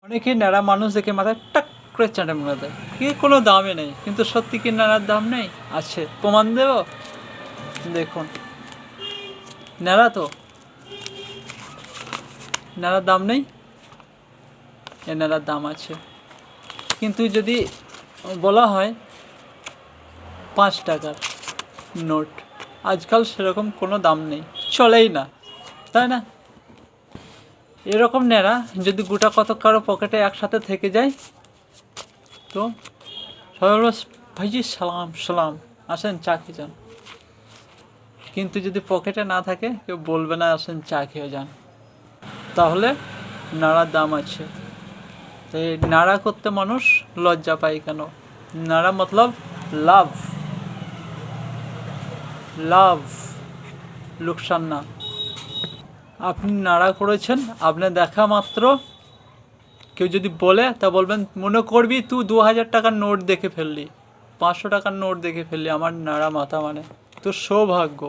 অনেকে ন্যাড়া মানুষ দেখে মাথায় টাক করে চাঁটে মেরে দেয়, কি কোনো দামই নেই। কিন্তু সত্যি কি ন্যাড়ার দাম নেই? আছে, প্রমাণ দেব। দেখুন, ন্যাড়া তো, ন্যাড়ার দাম নেই, এ ন্যাড়ার দাম আছে। কিন্তু যদি বলা হয় 5 টাকার নোট, আজকাল সেরকম কোনো দাম নেই, চলেই না, তাই না? এরকম ন্যাড়া যদি গোটা কত কারো পকেটে একসাথে থেকে যায়, তো সবাই বলবো, ভাইজি সালাম সালাম, আসেন চা খেয়ে যান। কিন্তু যদি পকেটে না থাকে, কেউ বলবে না আসেন চা খেয়ে যান। তাহলে নাড়ার দাম আছে। তো এই নাড়া করতে মানুষ লজ্জা পায় কেন? নাড়া মতলব লাভ, লাভ, লোকসান না। আপনি নাড়া করেছেন, আপনি দেখা মাত্র কেউ যদি বলে, তা বলবেন মনে করবি তুই 2000 টাকার নোট দেখে ফেললি, 500 টাকার নোট দেখে ফেললি, আমার নাড়া মাথা মানে তোর সৌভাগ্য।